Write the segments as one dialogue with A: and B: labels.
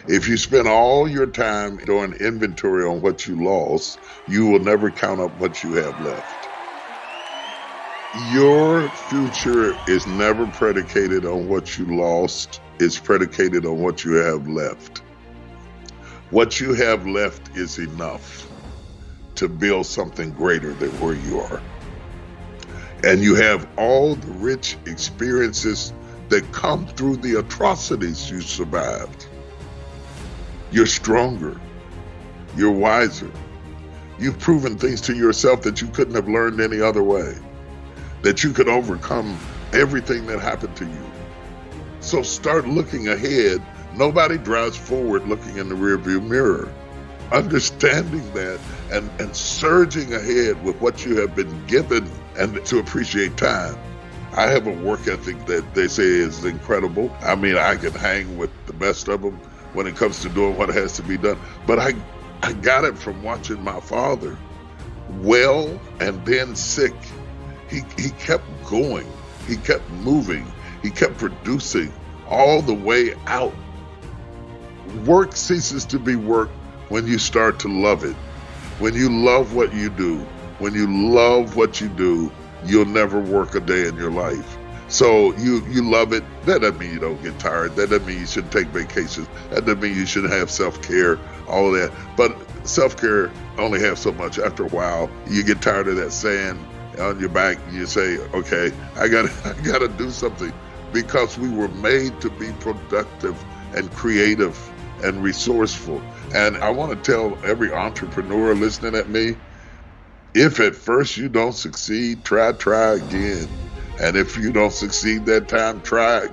A: If you spend all your time doing inventory on what you lost, you will never count up what you have left. Your future is never predicated on what you lost. It's predicated on what you have left. What you have left is enough to build something greater than where you are. And you have all the rich experiences that come through the atrocities you survived. You're stronger. You're wiser. You've proven things to yourself that you couldn't have learned any other way, that you could overcome everything that happened to you. So start looking ahead. Nobody drives forward looking in the rearview mirror. Understanding that and surging ahead with what you have been given and to appreciate time. I have a work ethic that they say is incredible. I mean, I can hang with the best of them when it comes to doing what has to be done. But I got it from watching my father, well and then sick. He kept going. He kept moving. He kept producing all the way out. Work ceases to be work when you start to love it. When you love what you do, when you love what you do, you'll never work a day in your life. So you love it. That doesn't mean you don't get tired. That doesn't mean you shouldn't take vacations. That doesn't mean you shouldn't have self-care, all of that. But self-care only have so much. After a while, you get tired of that sand on your back. You say, okay, I gotta do something, because we were made to be productive and creative and resourceful. And I want to tell every entrepreneur listening at me, if at first you don't succeed, try again. And if you don't succeed that time, try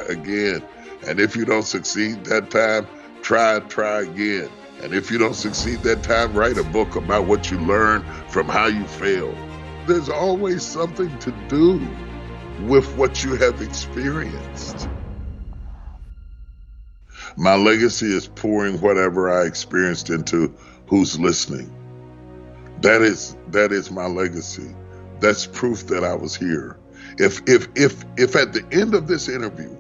A: again. And if you don't succeed that time, try again. And if you don't succeed that time, write a book about what you learned from how you failed. There's always something to do with what you have experienced. My legacy is pouring whatever I experienced into who's listening. That is my legacy. That's proof that I was here. If at the end of this interview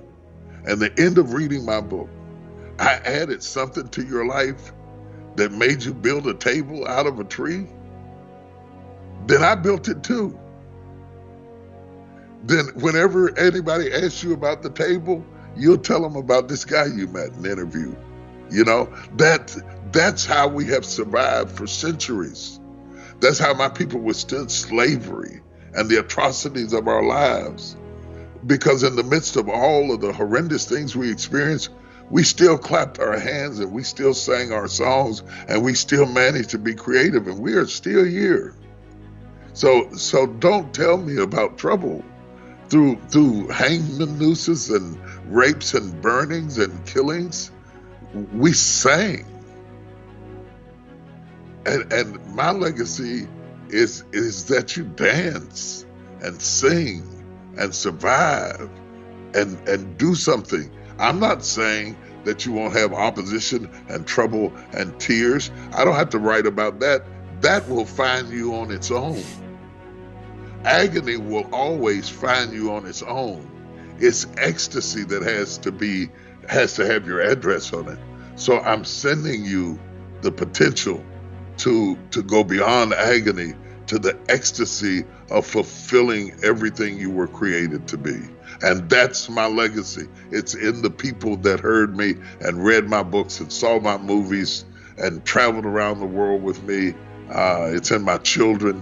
A: and the end of reading my book, I added something to your life that made you build a table out of a tree, then I built it too. Then whenever anybody asks you about the table, you'll tell them about this guy you met in an interview. You know, that's how we have survived for centuries. That's how my people withstood slavery and the atrocities of our lives. Because in the midst of all of the horrendous things we experienced, we still clapped our hands and we still sang our songs and we still managed to be creative, and we are still here. So don't tell me about trouble through hanging nooses and rapes and burnings and killings. We sang. And my legacy is that you dance and sing and survive and do something. I'm not saying that you won't have opposition and trouble and tears. I don't have to write about that. That will find you on its own. Agony will always find you on its own. It's ecstasy that has to have your address on it. So I'm sending you the potential to go beyond agony to the ecstasy of fulfilling everything you were created to be. And that's my legacy. It's in the people that heard me and read my books and saw my movies and traveled around the world with me. It's in my children.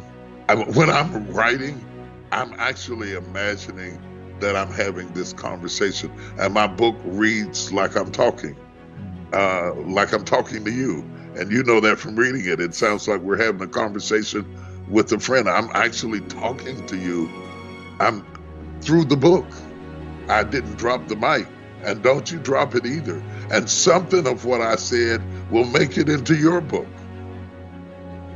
A: When I'm writing, I'm actually imagining that I'm having this conversation, and my book reads like I'm talking to you. And you know that from reading it. It sounds like we're having a conversation with a friend. I'm actually talking to you. I'm through the book. I didn't drop the mic, and don't you drop it either. And something of what I said will make it into your book.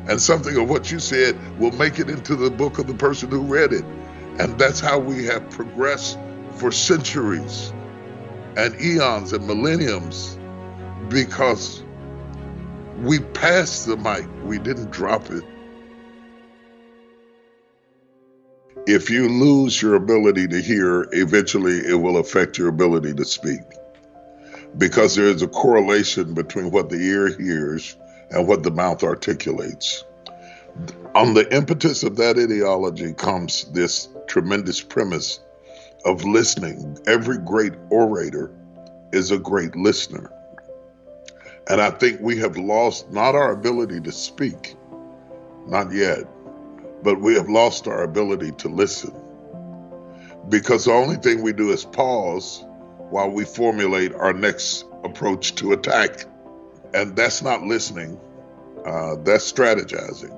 A: And something of what you said will make it into the book of the person who read it. And that's how we have progressed for centuries and eons and millenniums, because we passed the mic. We didn't drop it. If you lose your ability to hear, eventually it will affect your ability to speak. because there is a correlation between what the ear hears and what the mouth articulates. On the impetus of that ideology comes this tremendous premise of listening. Every great orator is a great listener. And I think we have lost not our ability to speak, not yet, but we have lost our ability to listen. Because the only thing we do is pause while we formulate our next approach to attack. And that's not listening, that's strategizing.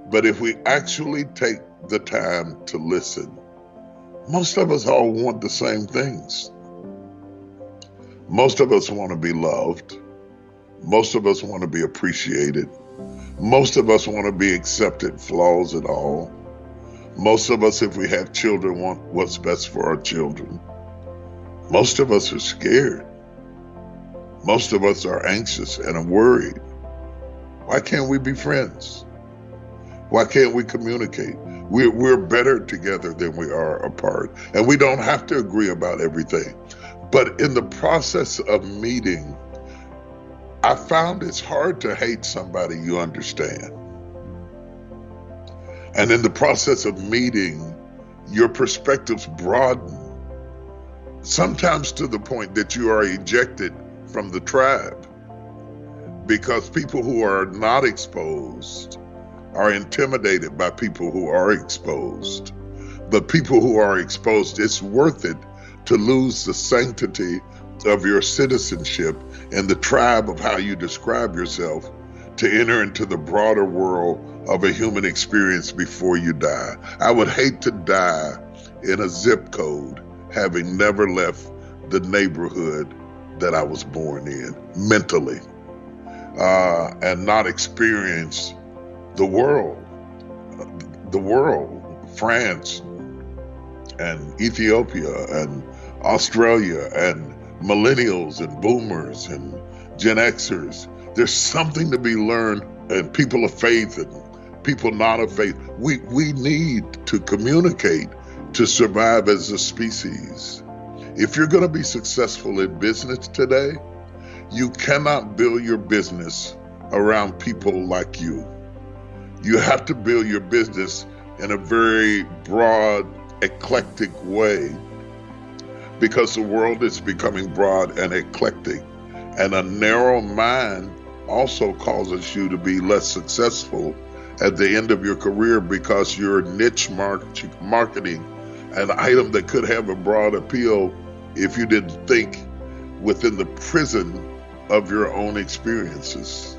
A: But if we actually take the time to listen, most of us all want the same things. Most of us want to be loved. Most of us want to be appreciated. Most of us want to be accepted, flaws and all. Most of us, if we have children, want what's best for our children. Most of us are scared. Most of us are anxious and are worried. Why can't we be friends? Why can't we communicate? We're better together than we are apart. And we don't have to agree about everything. But in the process of meeting, I found it's hard to hate somebody you understand. And in the process of meeting, your perspectives broaden, sometimes to the point that you are ejected from the tribe, because people who are not exposed are intimidated by people who are exposed. But people who are exposed, it's worth it to lose the sanctity of your citizenship and the tribe of how you describe yourself to enter into the broader world of a human experience before you die. I would hate to die in a zip code having never left the neighborhood that I was born in mentally, and not experience the world, France and Ethiopia and Australia and millennials and boomers and Gen Xers. There's something to be learned, and people of faith and people not of faith. We need to communicate to survive as a species. If you're going to be successful in business today, you cannot build your business around people like you. You have to build your business in a very broad, eclectic way, because the world is becoming broad and eclectic. And a narrow mind also causes you to be less successful at the end of your career, because you're niche marketing an item that could have a broad appeal if you didn't think within the prison of your own experiences.